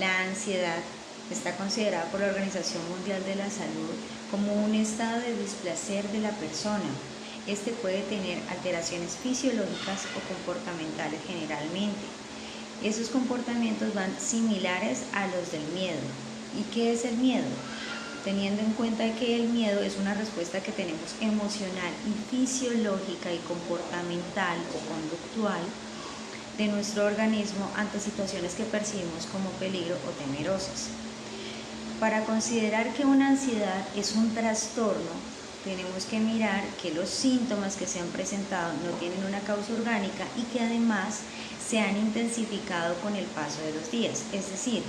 La ansiedad está considerada por la Organización Mundial de la Salud como un estado de displacer de la persona. Este puede tener alteraciones fisiológicas o comportamentales generalmente. Esos comportamientos van similares a los del miedo. ¿Y qué es el miedo? Teniendo en cuenta que el miedo es una respuesta que tenemos emocional y fisiológica y comportamental o conductual de nuestro organismo ante situaciones que percibimos como peligro o temerosas. Para considerar que una ansiedad es un trastorno, tenemos que mirar que los síntomas que se han presentado no tienen una causa orgánica y que además se han intensificado con el paso de los días. Es decir,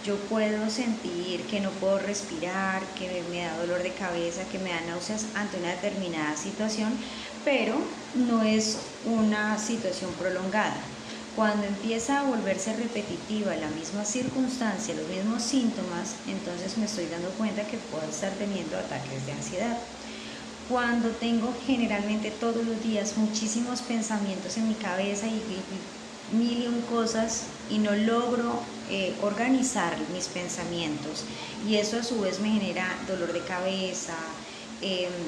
yo puedo sentir que no puedo respirar, que me da dolor de cabeza, que me da náuseas ante una determinada situación, pero no es una situación prolongada. Cuando empieza a volverse repetitiva la misma circunstancia, los mismos síntomas, entonces me estoy dando cuenta que puedo estar teniendo ataques de ansiedad. Cuando tengo generalmente todos los días muchísimos pensamientos en mi cabeza y mil y un cosas y no logro organizar mis pensamientos, y eso a su vez me genera dolor de cabeza,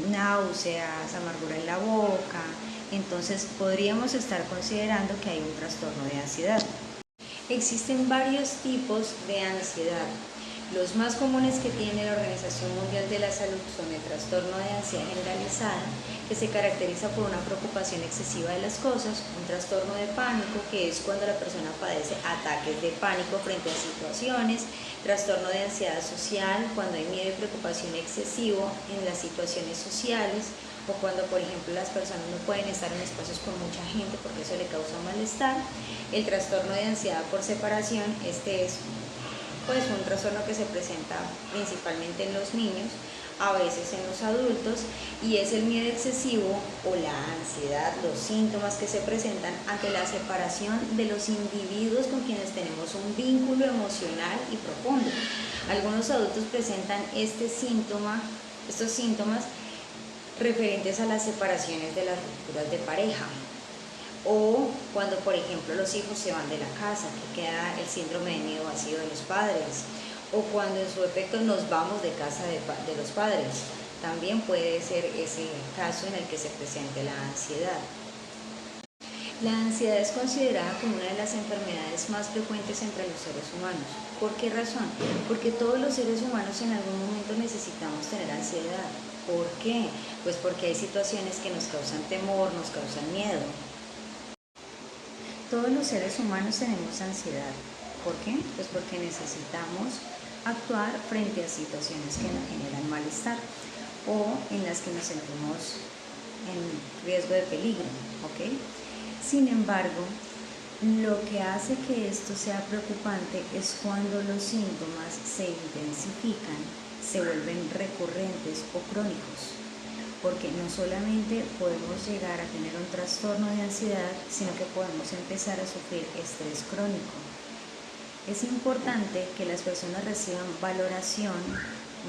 náuseas, amargura en la boca, entonces podríamos estar considerando que hay un trastorno de ansiedad. Existen varios tipos de ansiedad. Los más comunes que tiene la Organización Mundial de la Salud son el trastorno de ansiedad generalizada, que se caracteriza por una preocupación excesiva de las cosas, un trastorno de pánico, que es cuando la persona padece ataques de pánico frente a situaciones, trastorno de ansiedad social, cuando hay miedo y preocupación excesivo en las situaciones sociales, o cuando, por ejemplo, las personas no pueden estar en espacios con mucha gente porque eso le causa malestar. El trastorno de ansiedad por separación, este es un trastorno que se presenta principalmente en los niños, a veces en los adultos, y es el miedo excesivo o la ansiedad, los síntomas que se presentan ante la separación de los individuos con quienes tenemos un vínculo emocional y profundo. Algunos adultos presentan estos síntomas referentes a las separaciones de las rupturas de pareja, o cuando, por ejemplo, los hijos se van de la casa, que queda el síndrome de nido vacío de los padres, o cuando en su efecto nos vamos de casa de los padres. También puede ser ese caso en el que se presente la ansiedad. La ansiedad es considerada como una de las enfermedades más frecuentes entre los seres humanos. ¿Por qué razón? Porque todos los seres humanos en algún momento necesitamos tener ansiedad. ¿Por qué? Pues porque hay situaciones que nos causan temor, nos causan miedo. Todos los seres humanos tenemos ansiedad. ¿Por qué? Pues porque necesitamos actuar frente a situaciones que nos generan malestar o en las que nos sentimos en riesgo de peligro, ¿ok? Sin embargo, lo que hace que esto sea preocupante es cuando los síntomas se intensifican, se vuelven recurrentes o crónicos, porque no solamente podemos llegar a tener un trastorno de ansiedad, sino que podemos empezar a sufrir estrés crónico. Es importante que las personas reciban valoración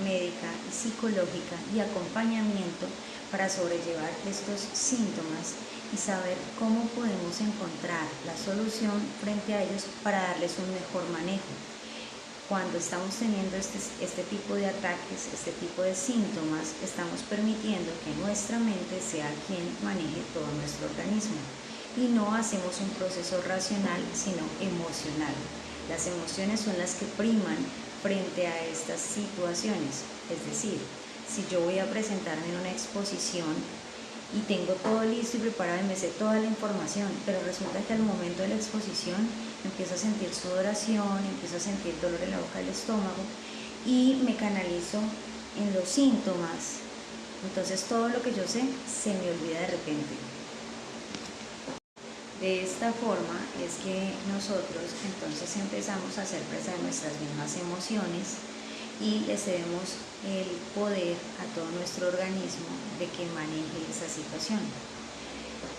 médica y psicológica y acompañamiento para sobrellevar estos síntomas y saber cómo podemos encontrar la solución frente a ellos para darles un mejor manejo. Cuando estamos teniendo este tipo de ataques, este tipo de síntomas, estamos permitiendo que nuestra mente sea quien maneje todo nuestro organismo y no hacemos un proceso racional, sino emocional. Las emociones son las que priman frente a estas situaciones. Es decir, si yo voy a presentarme en una exposición y tengo todo listo y preparado y me sé toda la información, pero resulta que al momento de la exposición empiezo a sentir sudoración, empiezo a sentir dolor en la boca del estómago y me canalizo en los síntomas, entonces todo lo que yo sé se me olvida de repente. De esta forma es que nosotros entonces empezamos a hacer presa de nuestras mismas emociones y le cedemos el poder a todo nuestro organismo de que maneje esa situación.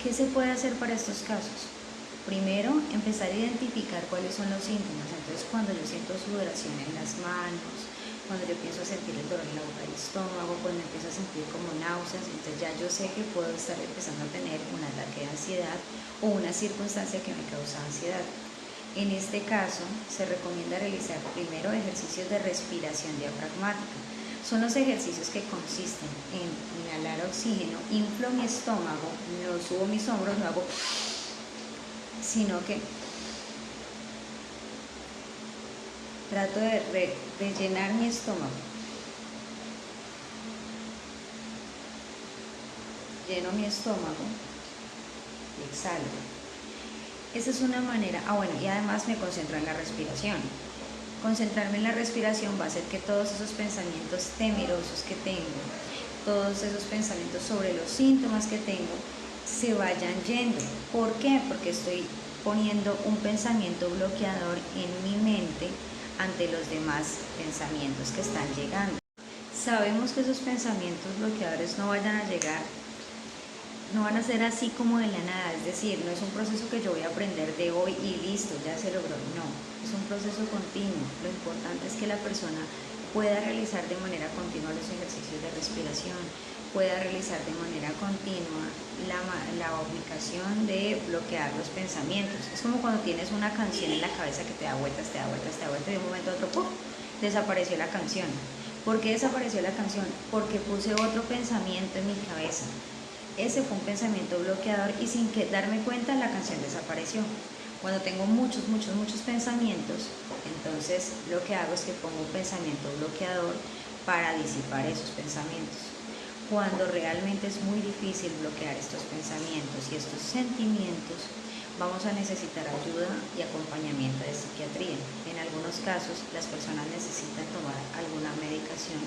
¿Qué se puede hacer para estos casos? Primero, empezar a identificar cuáles son los síntomas. Entonces, cuando yo siento sudoración en las manos, cuando yo empiezo a sentir el dolor en la boca del estómago, cuando empiezo a sentir como náuseas, entonces ya yo sé que puedo estar empezando a tener un ataque de ansiedad o una circunstancia que me causa ansiedad. En este caso, se recomienda realizar primero ejercicios de respiración diafragmática. Son los ejercicios que consisten en inhalar oxígeno, inflo mi estómago, no subo mis hombros, no hago, sino que trato de llenar mi estómago. Lleno mi estómago y exhalo. Esa es una manera, y además me concentro en la respiración. Concentrarme en la respiración va a hacer que todos esos pensamientos temerosos que tengo, todos esos pensamientos sobre los síntomas que tengo, se vayan yendo. ¿Por qué? Porque estoy poniendo un pensamiento bloqueador en mi mente ante los demás pensamientos que están llegando. Sabemos que esos pensamientos bloqueadores no vayan a llegar, no van a ser así como de la nada, es decir, no es un proceso que yo voy a aprender de hoy y listo, ya se logró, no, es un proceso continuo. Lo importante es que la persona pueda realizar de manera continua los ejercicios de respiración, pueda realizar de manera continua la ubicación de bloquear los pensamientos. Es como cuando tienes una canción en la cabeza que te da vueltas, te da vueltas, te da vueltas, y de un momento a otro, ¡pum!, desapareció la canción. ¿Por qué desapareció la canción? Porque puse otro pensamiento en mi cabeza. Ese fue un pensamiento bloqueador y sin darme cuenta la canción desapareció. Cuando tengo muchos pensamientos, entonces lo que hago es que pongo un pensamiento bloqueador para disipar esos pensamientos. Cuando realmente es muy difícil bloquear estos pensamientos y estos sentimientos, vamos a necesitar ayuda y acompañamiento de psiquiatría. En algunos casos, las personas necesitan tomar alguna medicación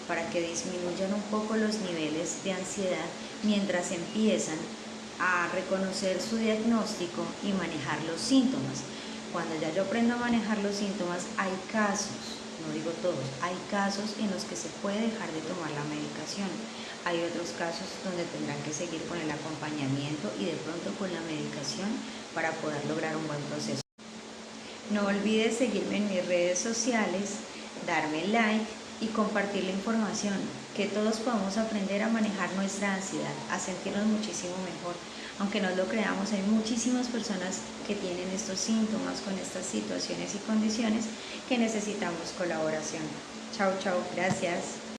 para que disminuyan un poco los niveles de ansiedad mientras empiezan a reconocer su diagnóstico y manejar los síntomas. Cuando ya yo aprendo a manejar los síntomas, hay casos, no digo todos, hay casos en los que se puede dejar de tomar la medicación. Hay otros casos donde tendrán que seguir con el acompañamiento y de pronto con la medicación para poder lograr un buen proceso. No olvides seguirme en mis redes sociales, darme like y compartir la información, que todos podamos aprender a manejar nuestra ansiedad, a sentirnos muchísimo mejor. Aunque no lo creamos, hay muchísimas personas que tienen estos síntomas con estas situaciones y condiciones que necesitamos colaboración. Chao, chao, gracias.